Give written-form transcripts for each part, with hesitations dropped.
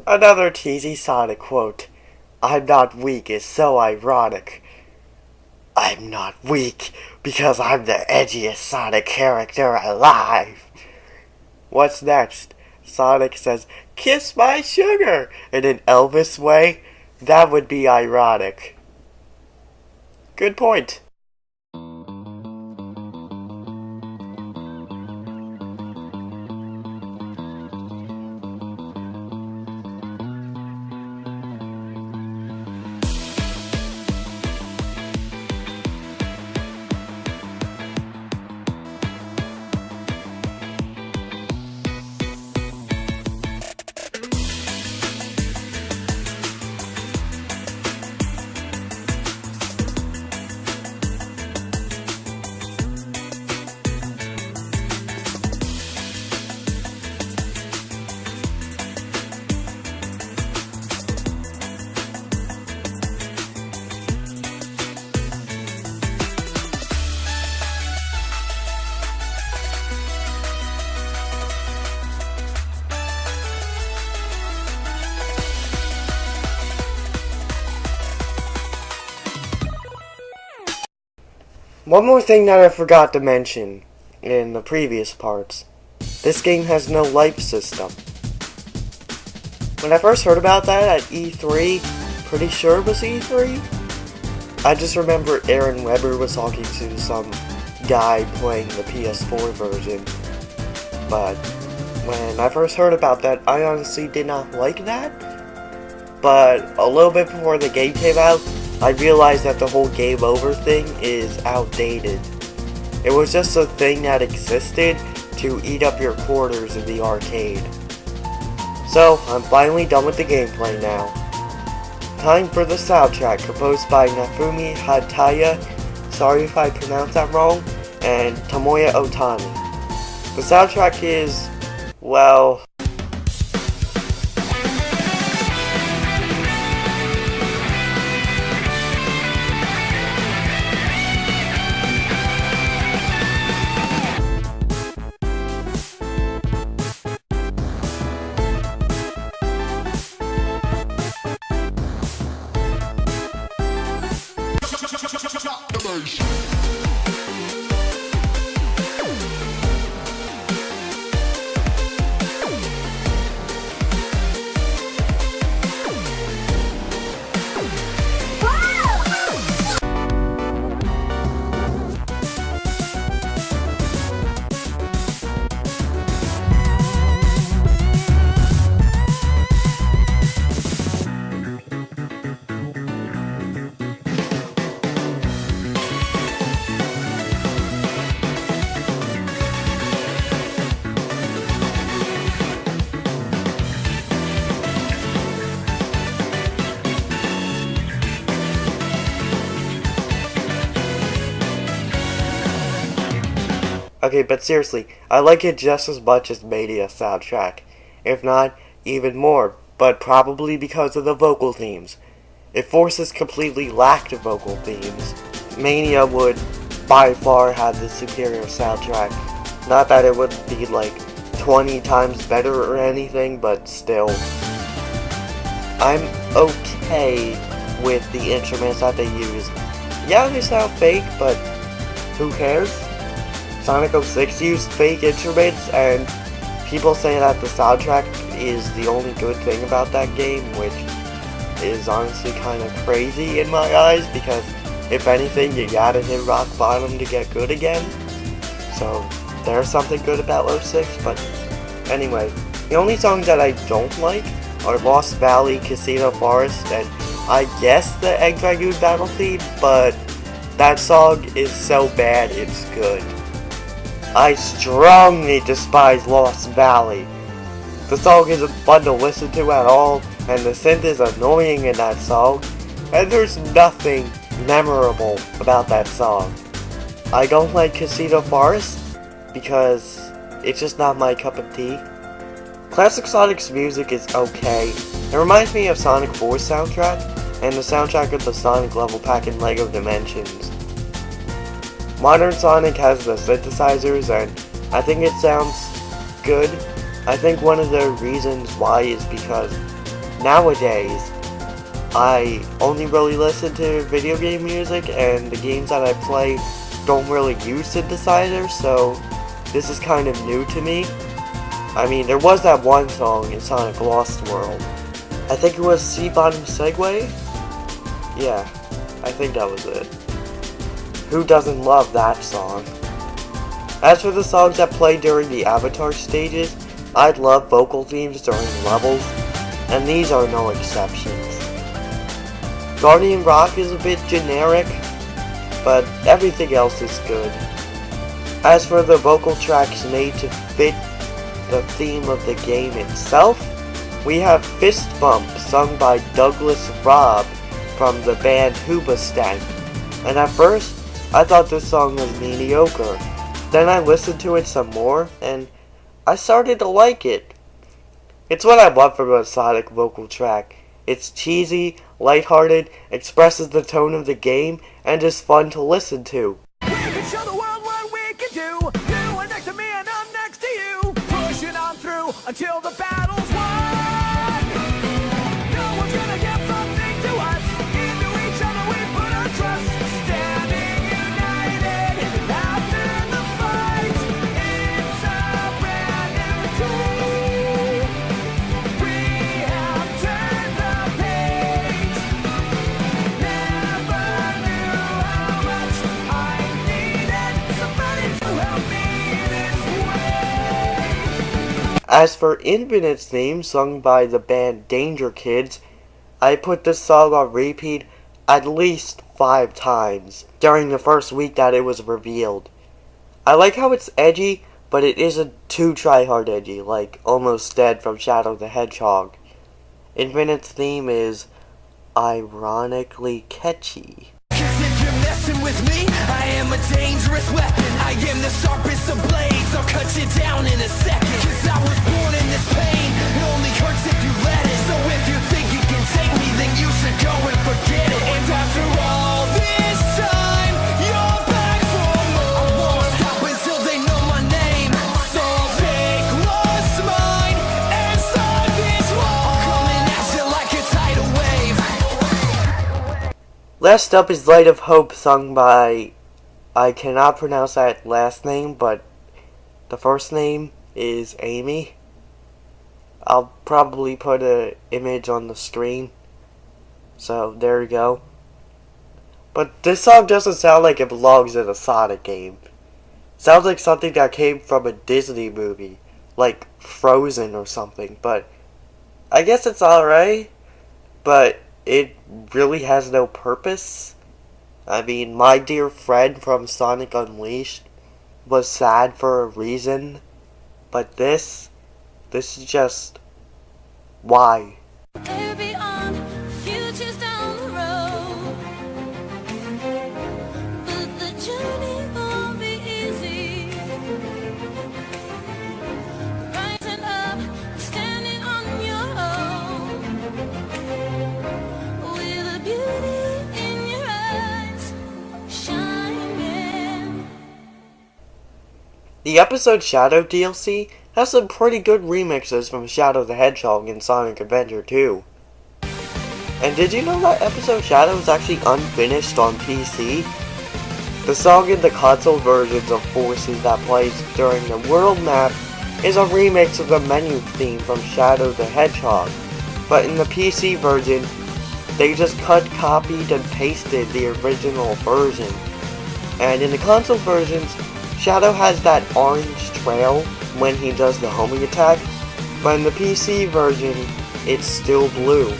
Another cheesy Sonic quote. I'm not weak is so ironic. I'm not weak because I'm the edgiest Sonic character alive. What's next? Sonic says, "Kiss my sugar," in an Elvis way? That would be ironic. Good point. One more thing that I forgot to mention in the previous parts. This game has no life system. When I first heard about that at E3, pretty sure it was E3, I just remember Aaron Weber was talking to some guy playing the PS4 version. But when I first heard about that, I honestly did not like that. But a little bit before the game came out, I realized that the whole game over thing is outdated. It was just a thing that existed to eat up your quarters in the arcade. So, I'm finally done with the gameplay now. Time for the soundtrack, composed by Nafumi Hataya, sorry if I pronounced that wrong, and Tomoya Otani. The soundtrack is, well... Okay, but seriously, I like it just as much as Mania's soundtrack. If not, even more, but probably because of the vocal themes. If Forces completely lacked vocal themes, Mania would by far have the superior soundtrack. Not that it would be like 20 times better or anything, but still. I'm okay with the instruments that they use. Yeah, they sound fake, but who cares? Sonic 06 used fake instruments, and people say that the soundtrack is the only good thing about that game, which is honestly kind of crazy in my eyes, because if anything, you gotta hit rock bottom to get good again. So, there's something good about 06, but anyway, the only songs that I don't like are Lost Valley, Casino Forest, and I guess the Egg Dragoon battle theme, but that song is so bad it's good. I strongly despise Lost Valley. The song isn't fun to listen to at all, and the synth is annoying in that song, and there's nothing memorable about that song. I don't like Casino Forest because it's just not my cup of tea. Classic Sonic's music is okay. It reminds me of Sonic 4's soundtrack, and the soundtrack of the Sonic level pack in LEGO Dimensions. Modern Sonic has the synthesizers, and I think it sounds good. I think one of the reasons why is because nowadays, I only really listen to video game music, and the games that I play don't really use synthesizers, so this is kind of new to me. I mean, there was that one song in Sonic Lost World. I think it was C-Bottom Segway? Yeah, I think that was it. Who doesn't love that song? As for the songs that play during the Avatar stages, I love vocal themes during levels, and these are no exceptions. Guardian Rock is a bit generic, but everything else is good. As for the vocal tracks made to fit the theme of the game itself, we have Fist Bump sung by Douglas Robb from the band Hoobastank, and at first I thought this song was mediocre. Then I listened to it some more, and I started to like it. It's what I want from a Sonic vocal track. It's cheesy, lighthearted, expresses the tone of the game, and is fun to listen to. We can show the world what we can do. You are next to me and I'm next to you. Pushing on through until the battle's won. No one's gonna get something to us. Into each other we put our trust. Standing united after the fight. It's a brand new day. We have turned the page. Never knew how much I needed somebody to help me this way. As for Infinite's theme, sung by the band Danger Kids, I put this song on repeat at least 5 times during the first week that it was revealed. I like how it's edgy, but it isn't too try-hard edgy, like Almost Dead from Shadow the Hedgehog. Infinite's theme is ironically catchy. Cause if you're messing with me, I am a dangerous weapon. I am the sharpest of blades. I'll cut you down in a second. Cause I was born in this pain. It only hurts if you let it. So if you think you can take me, then you should go and forget it. And after all this time, you're back for more. I won't stop until they know my name. So take what's mine and start this war. I'm coming at you like a tidal wave. Last up is Light of Hope, sung by, I cannot pronounce that last name, but the first name is Amy. I'll probably put an image on the screen, so there you go. But this song doesn't sound like it belongs in a Sonic game. Sounds like something that came from a Disney movie, like Frozen or something, but I guess it's alright, but it really has no purpose. I mean, My Dear Friend from Sonic Unleashed was sad for a reason, but this is just, why? Maybe on futures down the road, but the journey won't be easy. Rising up, standing on your own, with a beauty in your eyes, shining. The episode Shadow DLC has some pretty good remixes from Shadow the Hedgehog and Sonic Adventure 2. And did you know that episode Shadow is actually unfinished on PC? The song in the console versions of Forces that plays during the world map is a remix of the menu theme from Shadow the Hedgehog, but in the PC version, they just cut, copied, and pasted the original version. And in the console versions, Shadow has that orange trail when he does the homing attack, but in the PC version, it's still blue.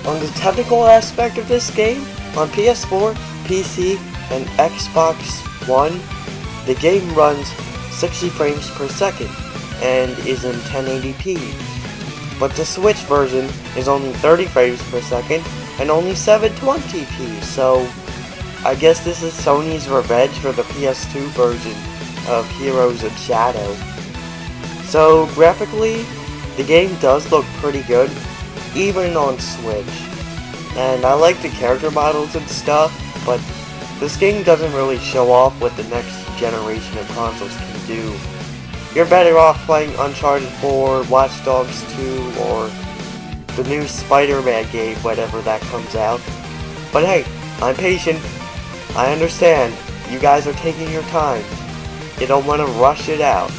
On the technical aspect of this game, on PS4, PC, and Xbox One, the game runs 60 frames per second and is in 1080p. But the Switch version is only 30 frames per second and only 720p, so I guess this is Sony's revenge for the PS2 version of Heroes of Shadow. So graphically, the game does look pretty good, even on Switch. And I like the character models and stuff, but this game doesn't really show off what the next generation of consoles can do. You're better off playing Uncharted 4, Watch Dogs 2, or the new Spider-Man game whenever that comes out. But hey, I'm patient. I understand. You guys are taking your time. You don't want to rush it out.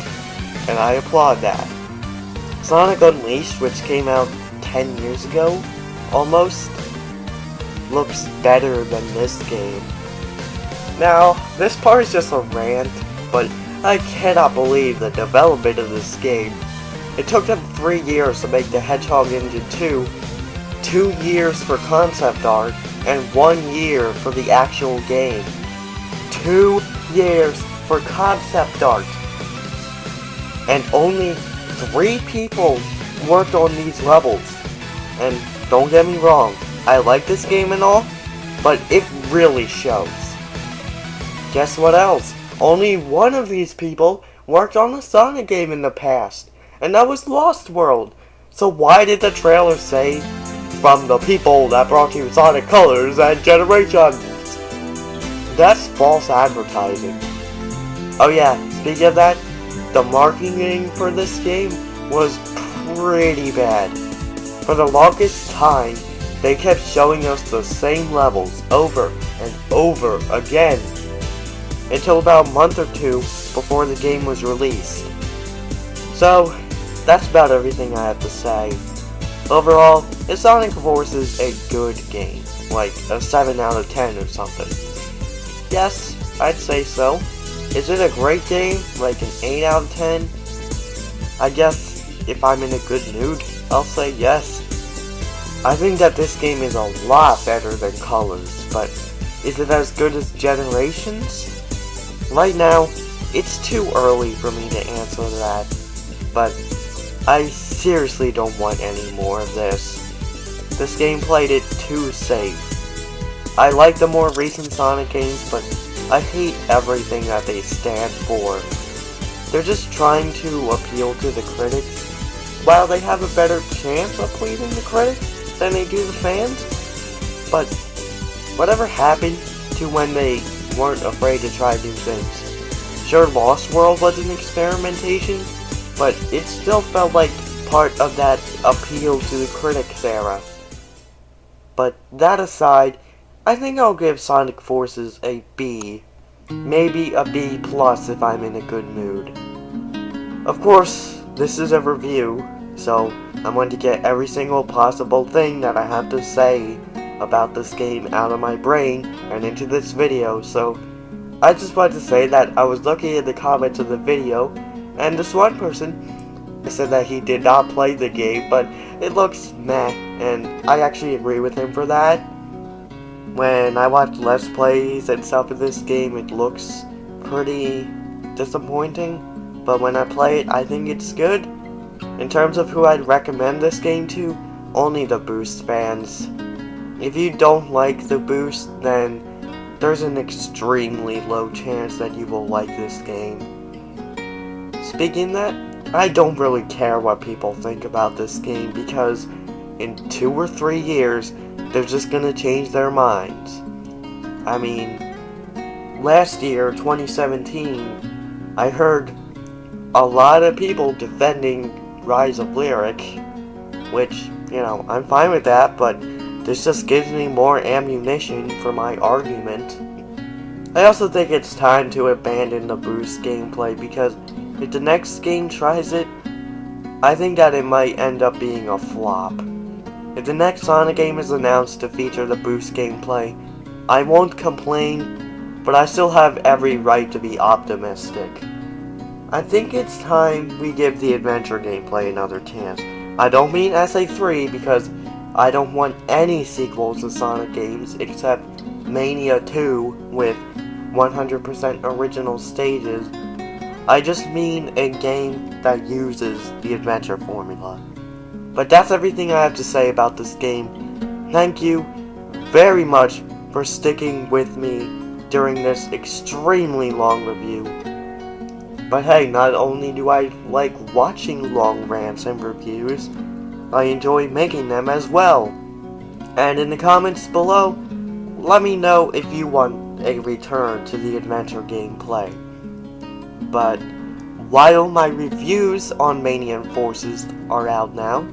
And I applaud that. Sonic Unleashed, which came out 10 years ago, almost, looks better than this game. Now, this part is just a rant, but I cannot believe the development of this game. It took them 3 years to make the Hedgehog Engine 2, 2 years for concept art, and 1 year for the actual game. 2 years for concept art. And only 3 people worked on these levels. And don't get me wrong, I like this game and all, but it really shows. Guess what else? Only one of these people worked on a Sonic game in the past, and that was Lost World. So why did the trailer say, "From the people that brought you Sonic Colors and Generations"? That's false advertising. Oh yeah, speaking of that, the marketing for this game was pretty bad. For the longest time, they kept showing us the same levels over and over again, until about a month or 2 before the game was released. So, that's about everything I have to say. Overall, Sonic Forces is a good game, like a 7 out of 10 or something. Yes, I'd say so. Is it a great game, like an 8 out of 10? I guess if I'm in a good mood, I'll say yes. I think that this game is a lot better than Colors, but is it as good as Generations? Right now, it's too early for me to answer that, but I seriously don't want any more of this. This game played it too safe. I like the more recent Sonic games, but I hate everything that they stand for. They're just trying to appeal to the critics, while they have a better chance of pleasing the critics than they do the fans. But whatever happened to when they weren't afraid to try new things? Sure, Lost World was an experimentation, but it still felt like part of that appeal to the critics era. But that aside, I think I'll give Sonic Forces a B. Maybe a B plus if I'm in a good mood. Of course, this is a review, so I'm going to get every single possible thing that I have to say about this game out of my brain and into this video. So I just want to say that I was looking at the comments of the video, and this one person said that he did not play the game, but it looks meh, and I actually agree with him for that. When I watch Let's Plays and stuff of this game, it looks pretty disappointing, but when I play it, I think it's good. In terms of who I'd recommend this game to, only the Boost fans. If you don't like the Boost, then there's an extremely low chance that you will like this game. Speaking of that, I don't really care what people think about this game, because in 2 or 3 years, they're just gonna change their minds. I mean, last year, 2017, I heard a lot of people defending Rise of Lyric, which, you know, I'm fine with that, but this just gives me more ammunition for my argument. I also think it's time to abandon the Boost gameplay, because if the next game tries it, I think that it might end up being a flop. If the next Sonic game is announced to feature the Boost gameplay, I won't complain, but I still have every right to be optimistic. I think it's time we give the adventure gameplay another chance. I don't mean SA3, because I don't want any sequels to Sonic games except Mania 2 with 100% original stages. I just mean a game that uses the adventure formula. But that's everything I have to say about this game. Thank you very much for sticking with me during this extremely long review. But hey, not only do I like watching long rants and reviews, I enjoy making them as well. And in the comments below, let me know if you want a return to the adventure gameplay. But while my reviews on Maniathon Forces are out now,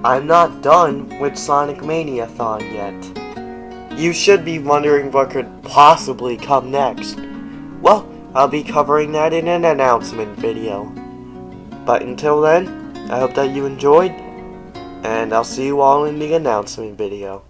I'm not done with Sonic Maniathon yet. You should be wondering what could possibly come next. Well, I'll be covering that in an announcement video. But until then, I hope that you enjoyed, and I'll see you all in the announcement video.